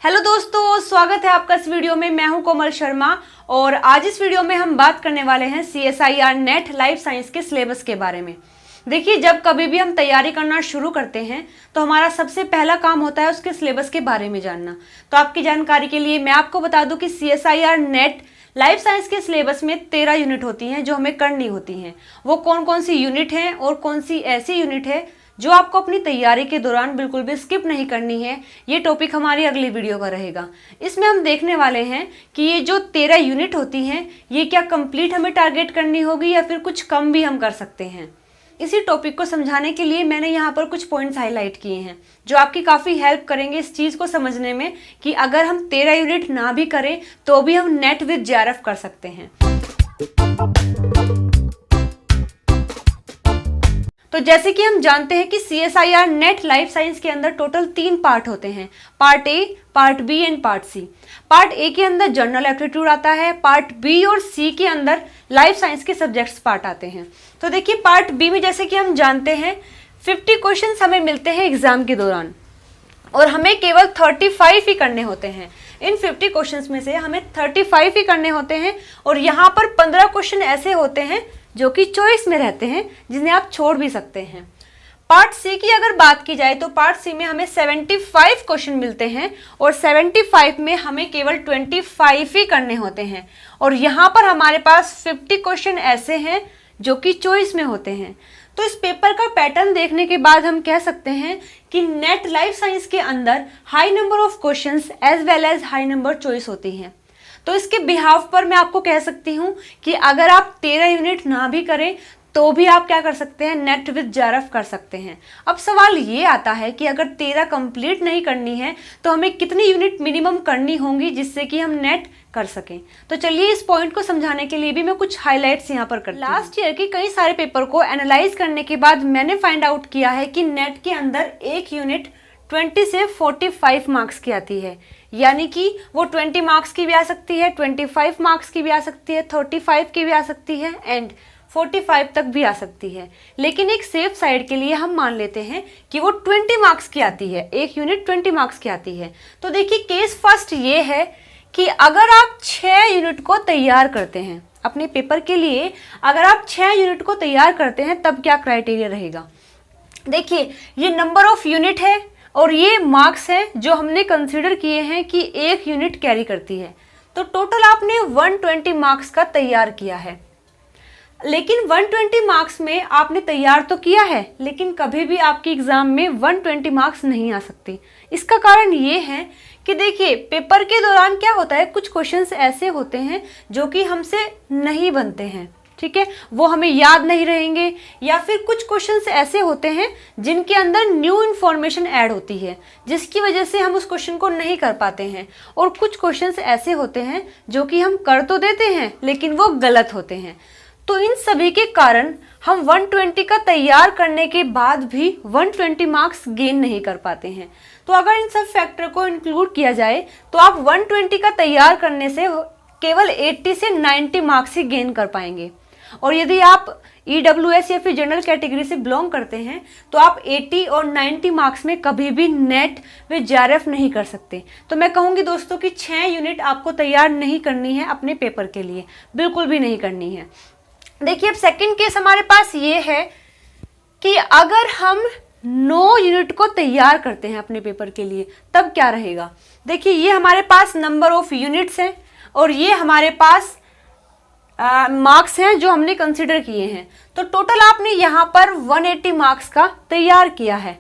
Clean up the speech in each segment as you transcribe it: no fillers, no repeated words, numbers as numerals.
Hello दोस्तों, स्वागत है आपका इस वीडियो में। मैं हूं कोमल शर्मा और आज इस वीडियो में हम बात करने वाले हैं CSIR नेट लाइफ साइंस के सिलेबस के बारे में। देखिए, जब कभी भी हम तैयारी करना शुरू करते हैं तो हमारा सबसे पहला काम होता है उसके सिलेबस के बारे में जानना। तो आपकी जानकारी के लिए मैं आपको बता दूं कि CSIR नेट लाइफ साइंस के सिलेबस में 13 यूनिट होती हैं जो हमें करनी होती हैं। वो कौन कौन सी यूनिट हैं और कौन सी ऐसी यूनिट है जो आपको अपनी तैयारी के दौरान बिल्कुल भी स्किप नहीं करनी है, ये टॉपिक हमारी अगली वीडियो का रहेगा। इसमें हम देखने वाले हैं कि ये जो 13 यूनिट होती हैं ये क्या कंप्लीट हमें टारगेट करनी होगी या फिर कुछ कम भी हम कर सकते हैं। इसी टॉपिक को समझाने के लिए मैंने यहाँ पर कुछ पॉइंट्स हाईलाइट किए हैं जो आपकी काफ़ी हेल्प करेंगे इस चीज़ को समझने में कि अगर हम 13 यूनिट ना भी करें तो भी हम नेट विद JRF कर सकते हैं। तो जैसे कि हम जानते हैं कि CSIR नेट लाइफ साइंस के अंदर टोटल 3 पार्ट होते हैं, part A, part B and part C. Part A के अंदर जनरल एप्टीट्यूड आता है, पार्ट बी और सी के अंदर लाइफ साइंस के सब्जेक्ट्स पार्ट आते हैं। तो देखिए, पार्ट बी में जैसे कि हम जानते हैं 50 क्वेश्चंस हमें मिलते हैं एग्जाम के दौरान और हमें केवल 35 ही करने होते हैं। इन 50 क्वेश्चंस में से हमें 35 ही करने होते हैं और यहाँ पर 15 क्वेश्चन ऐसे होते हैं जो कि चॉइस में रहते हैं जिन्हें आप छोड़ भी सकते हैं। पार्ट सी की अगर बात की जाए तो पार्ट सी में हमें 75 क्वेश्चन मिलते हैं और 75 में हमें केवल 25 ही करने होते हैं और यहाँ पर हमारे पास 50 क्वेश्चन ऐसे हैं जो कि चॉइस में होते हैं। तो इस पेपर का पैटर्न देखने के बाद हम कह सकते हैं कि नेट लाइफ साइंस के अंदर high number of questions as well as high number choice होती हैं। तो इसके बिहाफ पर मैं आपको कह सकती हूँ कि अगर आप 13 यूनिट ना भी करें तो भी आप क्या कर सकते हैं, नेट विद JRF कर सकते हैं। अब सवाल ये आता है कि अगर 13 कंप्लीट नहीं करनी है तो हमें कितनी यूनिट मिनिमम करनी होंगी जिससे कि हम नेट कर सकें। तो चलिए इस पॉइंट को समझाने के लिए भी मैं कुछ हाइलाइट्स यहाँ पर करती हूँ। लास्ट ईयर के कई सारे पेपर को एनालाइज करने के बाद मैंने फाइंड आउट किया है कि नेट के अंदर एक यूनिट 20 से 45 मार्क्स की आती है, यानी कि वो 20 मार्क्स की भी आ सकती है, 25 मार्क्स की भी आ सकती है, 35 की भी आ सकती है एंड 45 तक भी आ सकती है। लेकिन एक सेफ साइड के लिए हम मान लेते हैं कि वो 20 मार्क्स की आती है, एक यूनिट 20 मार्क्स की आती है। तो देखिए, केस फर्स्ट ये है कि अगर आप 6 यूनिट को तैयार करते हैं अपने पेपर के लिए, अगर आप 6 यूनिट को तैयार करते हैं तब क्या क्राइटेरिया रहेगा। देखिए, ये नंबर ऑफ यूनिट है और ये मार्क्स हैं जो हमने कंसीडर किए हैं कि एक यूनिट कैरी करती है। तो टोटल आपने 120 मार्क्स का तैयार किया है। लेकिन 120 मार्क्स में आपने तैयार तो किया है लेकिन कभी भी आपके एग्जाम में 120 मार्क्स नहीं आ सकते। इसका कारण ये है कि देखिए, पेपर के दौरान क्या होता है, कुछ क्वेश्चंस ऐसे होते हैं जो कि हमसे नहीं बनते हैं, ठीक है, वो हमें याद नहीं रहेंगे, या फिर कुछ क्वेश्चंस ऐसे होते हैं जिनके अंदर न्यू इन्फॉर्मेशन ऐड होती है जिसकी वजह से हम उस क्वेश्चन को नहीं कर पाते हैं, और कुछ क्वेश्चंस ऐसे होते हैं जो कि हम कर तो देते हैं लेकिन वो गलत होते हैं। तो इन सभी के कारण हम 120 का तैयार करने के बाद भी 120 मार्क्स गेन नहीं कर पाते हैं। तो अगर इन सब फैक्टर को इंक्लूड किया जाए तो आप 120 का तैयार करने से केवल 80 से 90 मार्क्स ही गेन कर पाएंगे। और यदि आप EWS या फिर जनरल कैटेगरी से बिलोंग करते हैं तो आप 80 और 90 मार्क्स में कभी भी नेट विद JRF नहीं कर सकते। तो मैं कहूँगी दोस्तों कि 6 यूनिट आपको तैयार नहीं करनी है अपने पेपर के लिए, बिल्कुल भी नहीं करनी है। देखिए, अब सेकंड केस हमारे पास ये है कि अगर हम 9 यूनिट को तैयार करते हैं अपने पेपर के लिए तब क्या रहेगा। देखिए, ये हमारे पास नंबर ऑफ यूनिट्स हैं और ये हमारे पास मार्क्स हैं जो हमने कंसिडर किए हैं। तो टोटल आपने यहाँ पर 180 मार्क्स का तैयार किया है।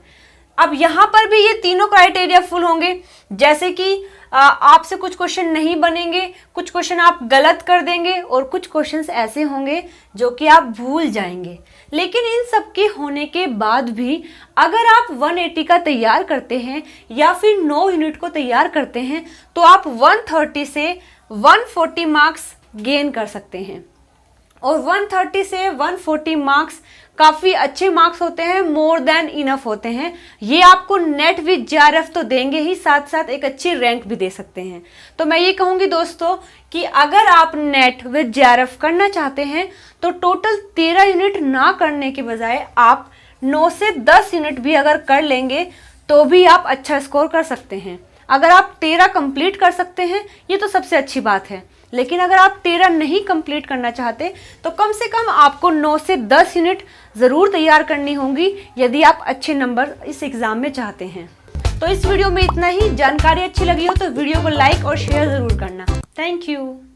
अब यहाँ पर भी ये तीनों क्राइटेरिया फुल होंगे, जैसे कि आपसे कुछ क्वेश्चन नहीं बनेंगे, कुछ क्वेश्चन आप गलत कर देंगे और कुछ क्वेश्चंस ऐसे होंगे जो कि आप भूल जाएंगे। लेकिन इन सब के होने के बाद भी अगर आप 180 का तैयार करते हैं या फिर 9 यूनिट को तैयार करते हैं तो आप 130 से 140 मार्क्स गेन कर सकते हैं। और 130 से 140 मार्क्स काफ़ी अच्छे मार्क्स होते हैं, मोर देन इनफ होते हैं। ये आपको नेट विद JRF तो देंगे ही, साथ साथ एक अच्छी रैंक भी दे सकते हैं। तो मैं ये कहूँगी दोस्तों कि अगर आप नेट विद JRF करना चाहते हैं तो टोटल 13 यूनिट ना करने के बजाय आप 9 से 10 यूनिट भी अगर कर लेंगे तो भी आप अच्छा स्कोर कर सकते हैं। अगर आप 13 कंप्लीट कर सकते हैं ये तो सबसे अच्छी बात है, लेकिन अगर आप 13 नहीं कंप्लीट करना चाहते तो कम से कम आपको 9 से 10 यूनिट ज़रूर तैयार करनी होंगी यदि आप अच्छे नंबर इस एग्ज़ाम में चाहते हैं। तो इस वीडियो में इतना ही। जानकारी अच्छी लगी हो तो वीडियो को लाइक और शेयर ज़रूर करना। Thank you.